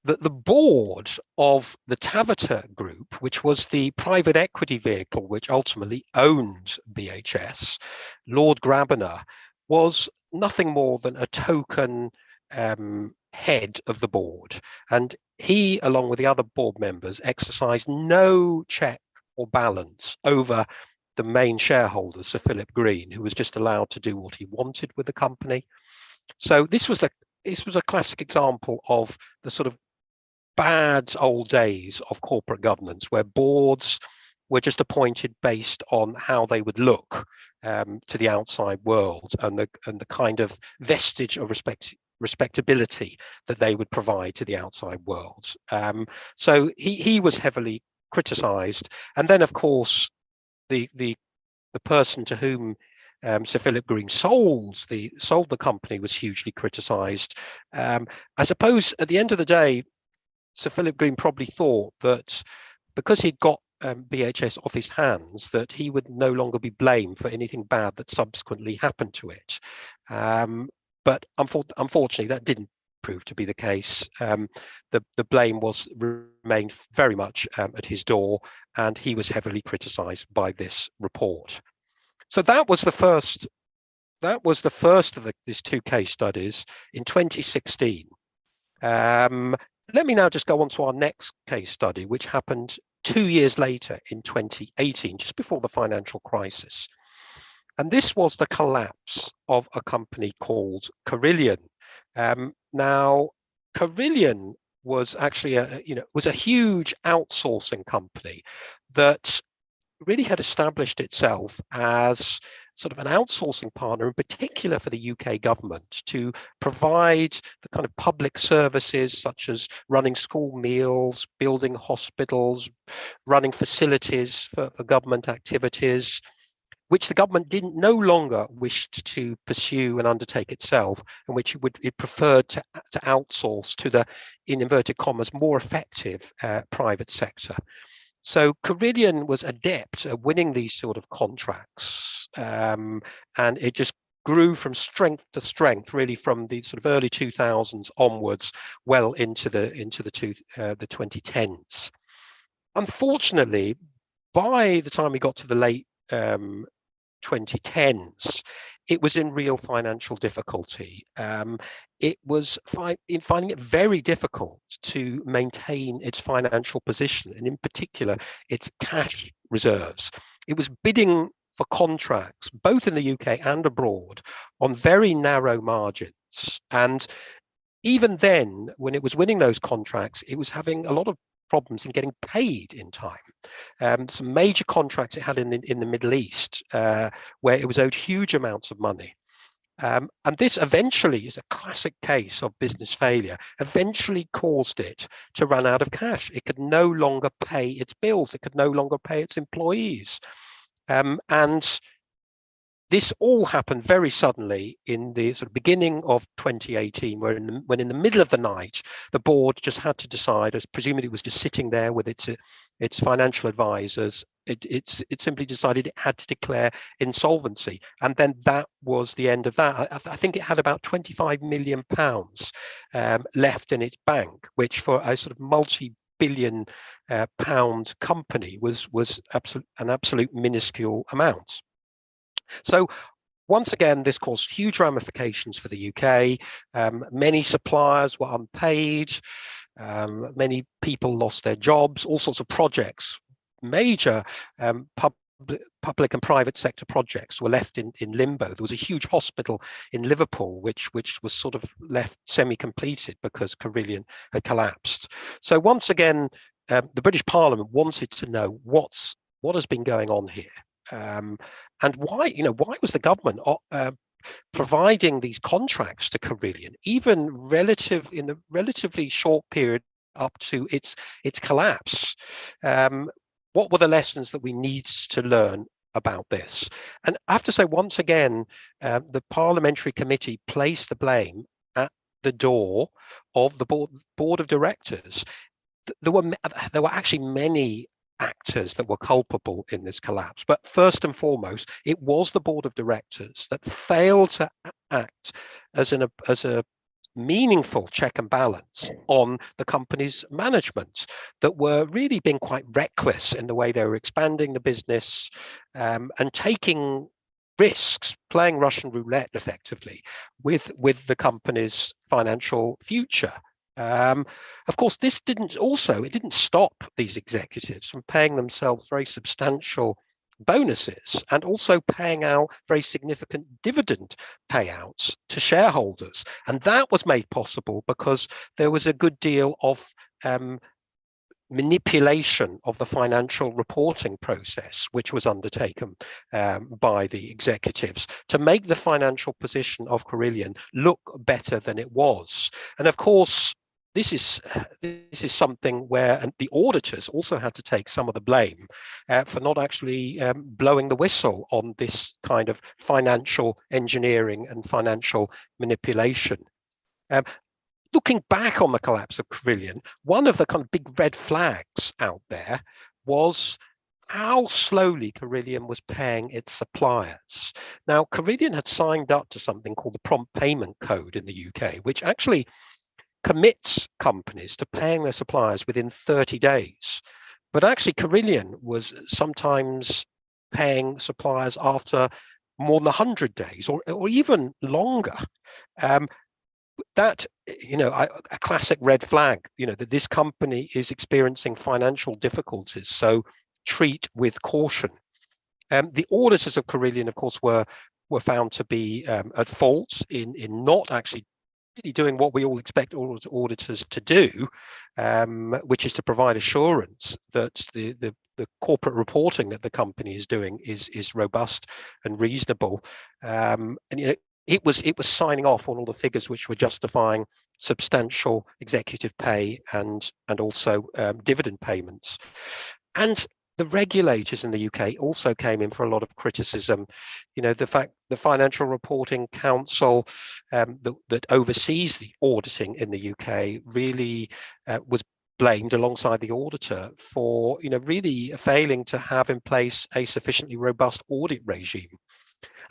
the board of the Tavata Group, which was the private equity vehicle which ultimately owned BHS, Lord Grabiner, was nothing more than a token head of the board. And he, along with the other board members, exercised no check or balance over the main shareholder, Sir Philip Green, who was just allowed to do what he wanted with the company. So this was a classic example of the sort of bad old days of corporate governance, where boards were just appointed based on how they would look to the outside world, and the kind of vestige of respectability that they would provide to the outside world. So he was heavily criticised, and then of course the person to whom Sir Philip Green sold the company was hugely criticised. I suppose at the end of the day, Sir Philip Green probably thought that because he'd got BHS off his hands, that he would no longer be blamed for anything bad that subsequently happened to it. But unfortunately, that didn't prove to be the case. The blame remained very much at his door, and he was heavily criticised by this report. So that was the first of these two case studies in 2016. Let me now just go on to our next case study, which happened 2 years later in 2018, just before the financial crisis. And this was the collapse of a company called Carillion. Now, Carillion was actually was a huge outsourcing company that really had established itself as sort of an outsourcing partner, in particular for the UK government, to provide the kind of public services such as running school meals, building hospitals, running facilities for government activities, which the government didn't no longer wished to pursue and undertake itself, and which it preferred to outsource to the, in inverted commas, more effective private sector. So Carillion was adept at winning these sort of contracts, and it just grew from strength to strength, really from the sort of early 2000s onwards, well into the 2010s. Unfortunately, by the time we got to the late 2010s, it was in real financial difficulty. It was finding it very difficult to maintain its financial position, and in particular, its cash reserves. It was bidding for contracts, both in the UK and abroad, on very narrow margins. And even then, when it was winning those contracts, it was having a lot of problems in getting paid in time. Some major contracts it had in the Middle East, where it was owed huge amounts of money. And this eventually is a classic case of business failure, eventually caused it to run out of cash. It could no longer pay its bills. It could no longer pay its employees. And this all happened very suddenly in the sort of beginning of 2018, when in the middle of the night, the board just had to decide, as presumably it was just sitting there with its financial advisors, it simply decided it had to declare insolvency. And then that was the end of that. I think it had about £25 million left in its bank, which for a sort of multi-billion pound company was an absolute minuscule amount. So once again, this caused huge ramifications for the UK. Many suppliers were unpaid. Many people lost their jobs. All sorts of projects, major public and private sector projects, were left in limbo. There was a huge hospital in Liverpool, which was sort of left semi-completed because Carillion had collapsed. So once again, the British Parliament wanted to know what has been going on here. And why was the government providing these contracts to Carillion, even in the relatively short period up to its collapse? What were the lessons that we need to learn about this? And I have to say, once again, the parliamentary committee placed the blame at the door of the board of directors. There were actually many actors that were culpable in this collapse, but first and foremost, it was the board of directors that failed to act as a meaningful check and balance on the company's management that were really being quite reckless in the way they were expanding the business and taking risks, playing Russian roulette effectively with the company's financial future. Of course, this didn't stop these executives from paying themselves very substantial bonuses and also paying out very significant dividend payouts to shareholders. And that was made possible because there was a good deal of manipulation of the financial reporting process, which was undertaken by the executives to make the financial position of Carillion look better than it was. And of course, this is something where the auditors also had to take some of the blame for not actually blowing the whistle on this kind of financial engineering and financial manipulation. Looking back on the collapse of Carillion, one of the kind of big red flags out there was how slowly Carillion was paying its suppliers. Now, Carillion had signed up to something called the Prompt Payment Code in the UK, which actually commits companies to paying their suppliers within 30 days. But actually, Carillion was sometimes paying suppliers after more than 100 days or even longer. That, a classic red flag, that this company is experiencing financial difficulties, so treat with caution. The auditors of Carillion, of course, were found to be at fault in not actually really doing what we all expect auditors to do, which is to provide assurance that the corporate reporting that the company is doing is robust and reasonable. And it was signing off on all the figures which were justifying substantial executive pay and also dividend payments. And the regulators in the UK also came in for a lot of criticism. The fact the Financial Reporting Council that oversees the auditing in the UK really was blamed alongside the auditor for really failing to have in place a sufficiently robust audit regime.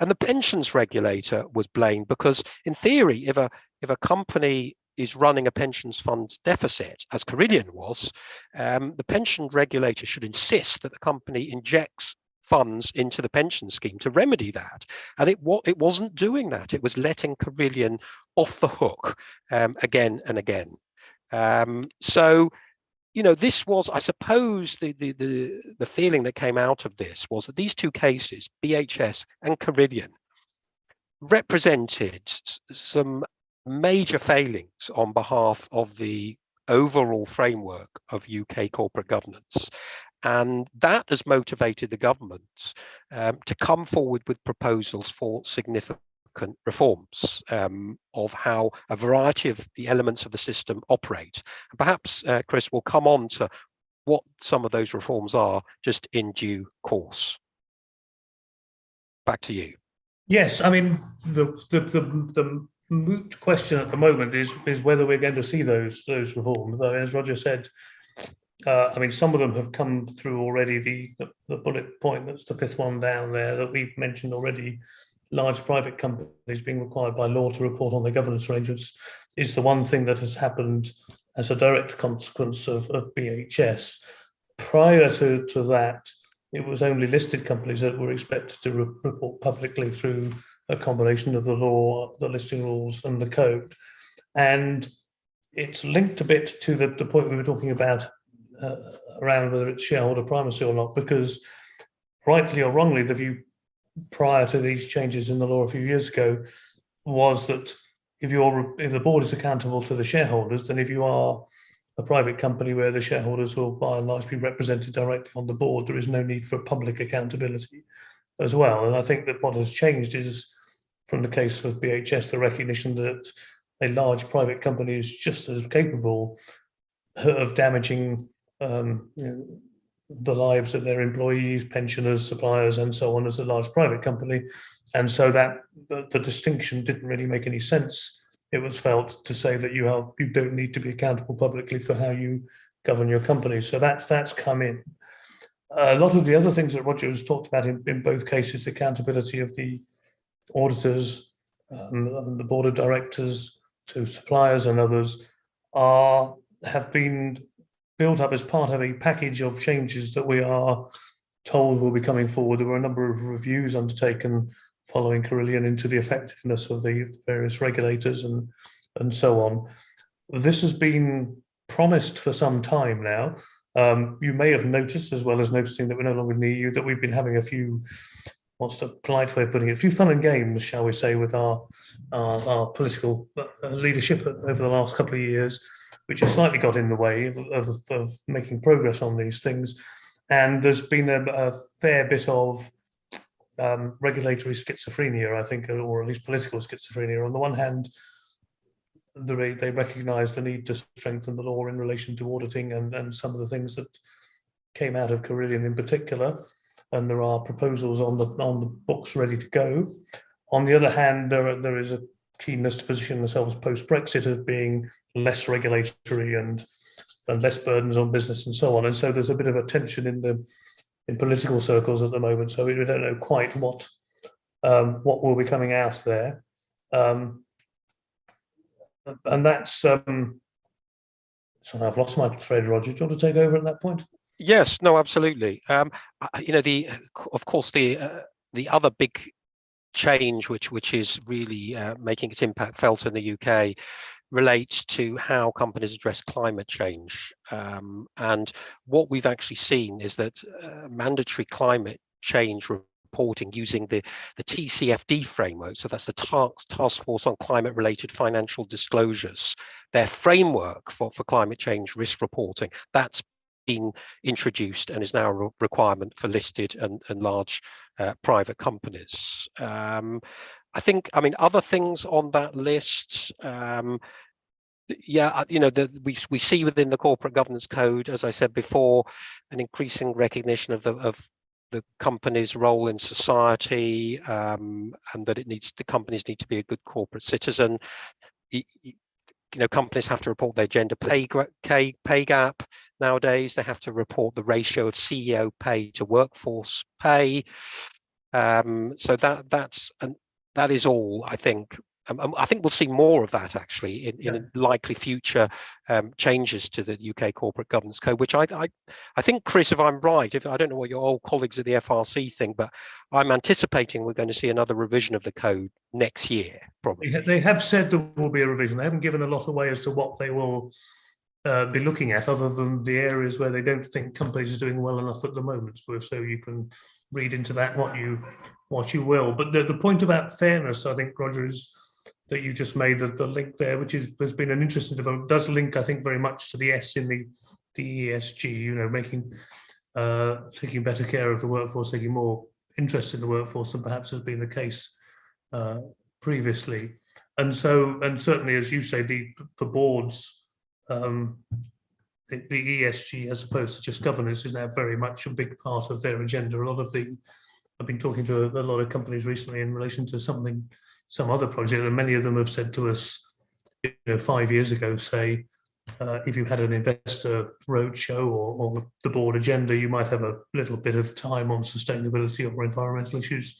And the pensions regulator was blamed because, in theory, if a company is running a pensions fund's deficit, as Carillion was, the pension regulator should insist that the company injects funds into the pension scheme to remedy that. And it wasn't doing that. It was letting Carillion off the hook again and again. So, this was, I suppose, the feeling that came out of this was that these two cases, BHS and Carillion, represented some major failings on behalf of the overall framework of UK corporate governance. And that has motivated the government to come forward with proposals for significant reforms of how a variety of the elements of the system operate. And perhaps, Chris, will come on to what some of those reforms are just in due course. Back to you. Yes, I mean, the moot question at the moment is whether we're going to see those reforms. As Roger said, some of them have come through already. The bullet point, that's the fifth one down there that we've mentioned already, large private companies being required by law to report on their governance arrangements, is the one thing that has happened as a direct consequence of BHS. Prior to that, it was only listed companies that were expected to report publicly through a combination of the law, the listing rules, and the code. And it's linked a bit to the point we were talking about around whether it's shareholder primacy or not, because rightly or wrongly, the view prior to these changes in the law a few years ago was that if the board is accountable to the shareholders, then if you are a private company where the shareholders will by and large be represented directly on the board, there is no need for public accountability as well. And I think that what has changed is, from the case of BHS, the recognition that a large private company is just as capable of damaging the lives of their employees, pensioners, suppliers, and so on as a large private company. And so that the distinction didn't really make any sense, it was felt, to say that you don't need to be accountable publicly for how you govern your company. So that's come in. A lot of the other things that Roger has talked about in both cases, the accountability of the auditors, and the board of directors, to suppliers and others have been built up as part of a package of changes that we are told will be coming forward. There were a number of reviews undertaken following Carillion into the effectiveness of the various regulators and so on. This has been promised for some time now. You may have noticed, as well as noticing that we're no longer in the EU, that we've been having a few, what's the polite way of putting it, a few fun and games, shall we say, with our political leadership over the last couple of years, which has slightly got in the way of making progress on these things. And there's been a fair bit of regulatory schizophrenia, I think, or at least political schizophrenia. On the one hand, they recognise the need to strengthen the law in relation to auditing and some of the things that came out of Carillion in particular, and there are proposals on the books ready to go. On the other hand, there is a keenness to position themselves post-Brexit as being less regulatory and less burdens on business and so on. And so there's a bit of a tension in political circles at the moment. So we don't know quite what will be coming out there. And that's so I've lost my thread, Roger. Do you want to take over at that point? Yes, no, absolutely. You know, of course, the other big change which is really making its impact felt in the UK relates to how companies address climate change. And what we've actually seen is that mandatory climate change reporting using the TCFD framework, so that's the Task Force on Climate Related Financial Disclosures, their framework for climate change risk reporting, that's been introduced and is now a requirement for listed and large private companies. I think, I mean, other things on that list, yeah, you know, we see within the Corporate Governance Code, as I said before, an increasing recognition of the company's role in society, and that the companies need to be a good corporate citizen. You know, companies have to report their gender pay gap nowadays. They have to report the ratio of CEO pay to workforce pay. So that is all, I think. I think we'll see more of that actually in likely future changes to the UK Corporate Governance Code, which I think, Chris, if I'm right, I don't know what your old colleagues at the FRC think, but I'm anticipating we're going to see another revision of the code next year, probably. They have said there will be a revision. They haven't given a lot away as to what they will be looking at, other than the areas where they don't think companies are doing well enough at the moment. So you can read into that what you will. But the point about fairness, I think, Roger, is that you just made the link there, which has been an interesting development. Does link, I think, very much to the S in the ESG. You know, taking better care of the workforce, taking more interest in the workforce than perhaps has been the case previously. And certainly, as you say, the boards, the ESG, as opposed to just governance, is now very much a big part of their agenda. I've been talking to a lot of companies recently in relation to some other project, and many of them have said to us, 5 years ago, say, if you had an investor roadshow or the board agenda, you might have a little bit of time on sustainability or environmental issues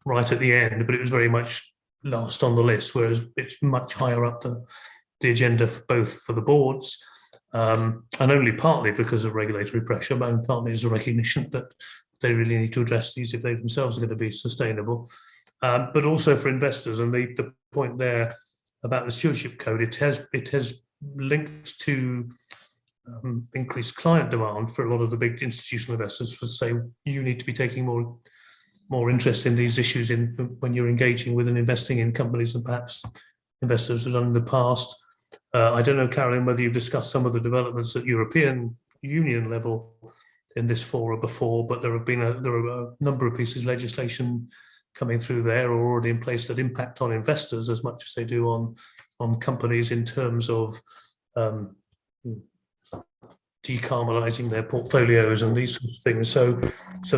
right at the end, but it was very much last on the list, whereas it's much higher up the agenda for the boards, and only partly because of regulatory pressure, but partly as a recognition that they really need to address these if they themselves are going to be sustainable. But also for investors, and the point there about the stewardship code, it has linked to increased client demand for a lot of the big institutional investors for say, you need to be taking more interest in these issues when you're engaging with and investing in companies than perhaps investors have done in the past. I don't know, Carolyn, whether you've discussed some of the developments at European Union level in this forum before, but there are a number of pieces of legislation coming through there or already in place that impact on investors as much as they do on companies in terms of decarbonising their portfolios and these sorts of things. So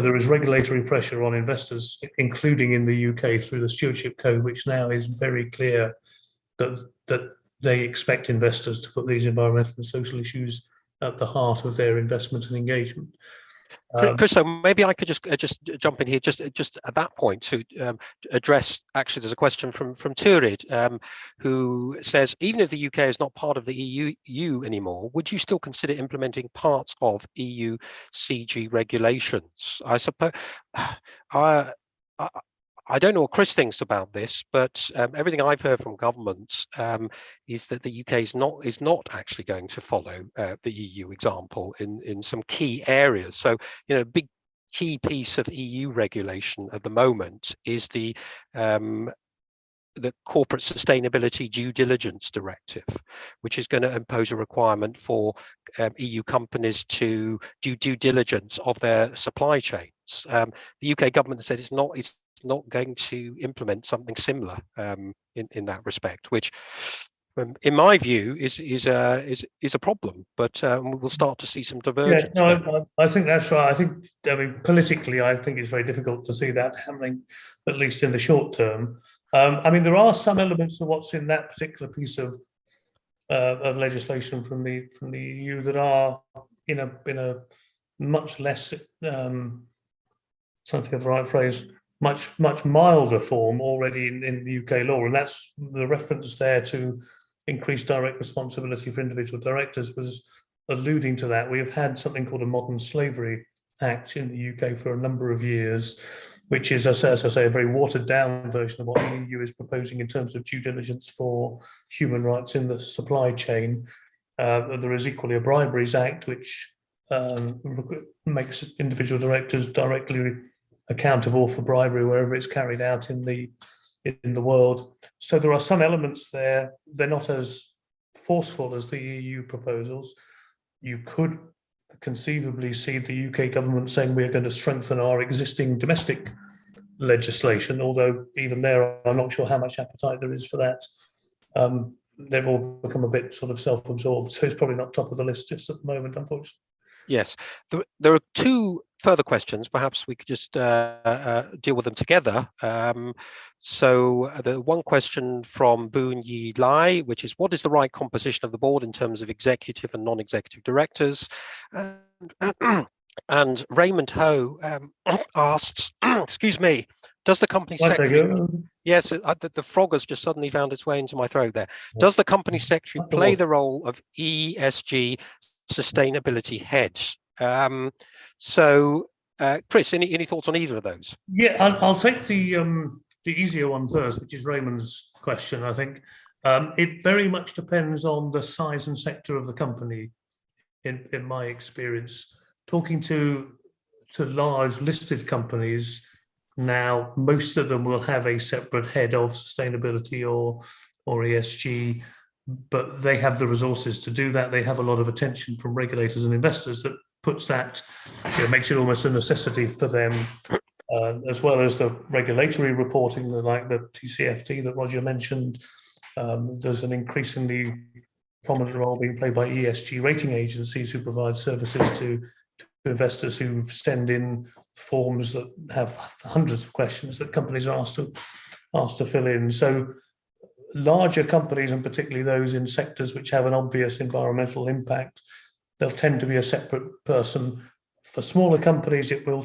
there is regulatory pressure on investors, including in the UK through the Stewardship Code, which now is very clear that they expect investors to put these environmental and social issues at the heart of their investment and engagement. Chris, so maybe I could just jump in here just at that point to address. Actually, there's a question from Turid, who says, even if the UK is not part of the EU anymore, would you still consider implementing parts of EU CG regulations? I suppose I don't know what Chris thinks about this, but everything I've heard from governments is that the UK is not actually going to follow the EU example in some key areas. So, a big key piece of EU regulation at the moment is the Corporate Sustainability Due Diligence Directive, which is going to impose a requirement for EU companies to do due diligence of their supply chains. The UK government said it's not going to implement something similar in that respect, which, in my view, is a problem. But we'll start to see some divergence. Yeah, no, I think that's right. I mean, politically, I think it's very difficult to see that happening, at least in the short term. I mean, there are some elements of what's in that particular piece of legislation from the EU that are in a much less, trying to think of the right phrase, much milder form already in the UK law, and that's the reference there to increased direct responsibility for individual directors was alluding to that. We have had something called a Modern Slavery Act in the UK for a number of years, which is, as I say, a very watered down version of what the EU is proposing in terms of due diligence for human rights in the supply chain. There is equally a Briberies Act, which makes individual directors directly accountable for bribery wherever it's carried out in the world. So there are some elements there. They're not as forceful as the EU proposals. You could conceivably see the UK government saying we're going to strengthen our existing domestic legislation, although even there, I'm not sure how much appetite there is for that. They've all become a bit sort of self-absorbed, so it's probably not top of the list just at the moment, unfortunately. Yes, there are two further questions. Perhaps we could just deal with them together. So the one question from Boon Yi Lai, which is, what is the right composition of the board in terms of executive and non-executive directors? And Raymond Ho asks, excuse me, does the company secretary... Yes, the frog has just suddenly found its way into my throat there. Does the company secretary play the role of ESG sustainability heads? So, Chris, any thoughts on either of those? Yeah, I'll take the easier one first, which is Raymond's question. I think it very much depends on the size and sector of the company. In my experience, talking to large listed companies now, most of them will have a separate head of sustainability or ESG, but they have the resources to do that. They have a lot of attention from regulators and investors that puts that, makes it almost a necessity for them, as well as the regulatory reporting, like the TCFD that Roger mentioned. There's an increasingly prominent role being played by ESG rating agencies who provide services to investors who send in forms that have hundreds of questions that companies are asked to fill in. So larger companies, and particularly those in sectors which have an obvious environmental impact, they'll tend to be a separate person. For smaller companies, it will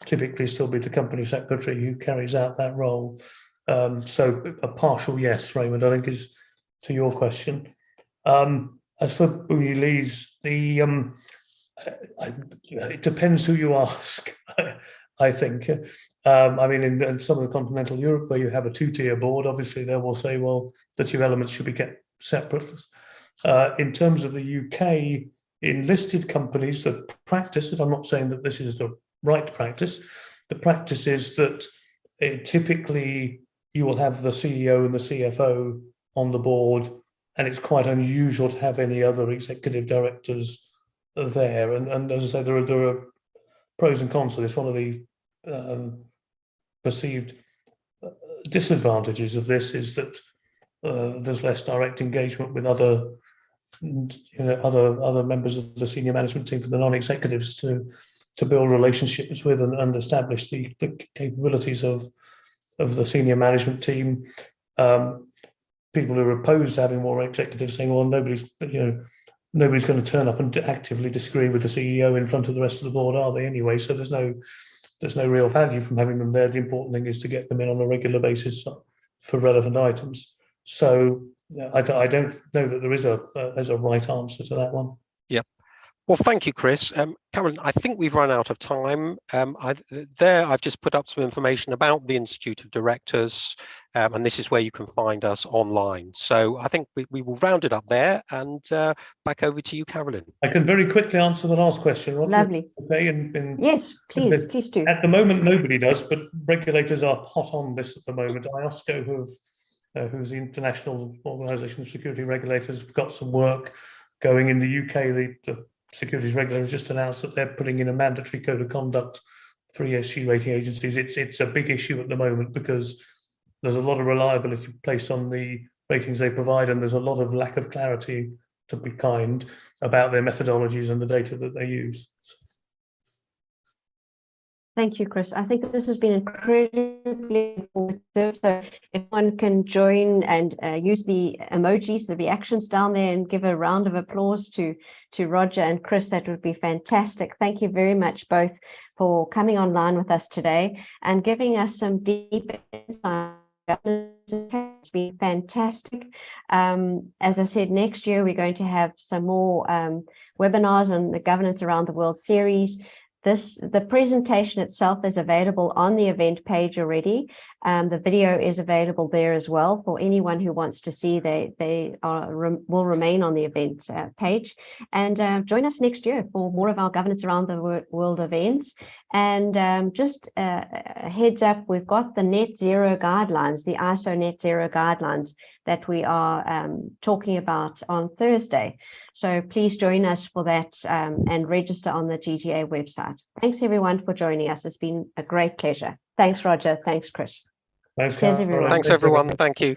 typically still be the company secretary who carries out that role. So a partial yes, Raymond, I think, is to your question. As for Boonyi Lee's, it depends who you ask, I think. I mean, in some of the continental Europe where you have a two-tier board, obviously they will say, well, the two elements should be kept separate. In terms of the UK, in listed companies, the practice, and I'm not saying that this is the right practice, the practice is that typically you will have the CEO and the CFO on the board, and it's quite unusual to have any other executive directors there. And as I say, there are pros and cons to this. One of the perceived disadvantages of this is that there's less direct engagement with other members of the senior management team for the non-executives to build relationships with and establish the capabilities of the senior management team. People who are opposed to having more executives saying, well, nobody's, nobody's going to turn up and actively disagree with the CEO in front of the rest of the board, are they, anyway? So there's no real value from having them there. The important thing is to get them in on a regular basis for relevant items. So I don't know that there's a right answer to that one. Yeah. Well, thank you, Chris. Carolyn, I think we've run out of time. I've just put up some information about the Institute of Directors, and this is where you can find us online. So I think we will round it up there, and back over to you, Carolyn. I can very quickly answer the last question, Roger. Lovely. Okay. Yes, please do. At the moment, nobody does, but regulators are hot on this at the moment. ICAEW, who's the International Organisation of Security Regulators, have got some work going in the UK. The securities regulators just announced that they're putting in a mandatory code of conduct for ESG rating agencies. It's a big issue at the moment because there's a lot of reliability placed on the ratings they provide, and there's a lot of lack of clarity, to be kind, about their methodologies and the data that they use. Thank you, Chris. I think this has been incredibly informative. So if one can join and use the emojis, the reactions down there, and give a round of applause to Roger and Chris, that would be fantastic. Thank you very much both for coming online with us today and giving us some deep insight. It's been fantastic. As I said, next year we're going to have some more webinars on the Governance Around the World series. The presentation itself is available on the event page already. The video is available there as well for anyone who wants to see. They will remain on the event page. And join us next year for more of our Governance Around the World events. And just a heads up, we've got the net zero guidelines, the ISO net zero guidelines that we are talking about on Thursday. So please join us for that and register on the GGA website. Thanks everyone for joining us. It's been a great pleasure. Thanks, Roger. Thanks, Chris. Thanks, Cheers, everyone. Thanks, everyone. Thank you.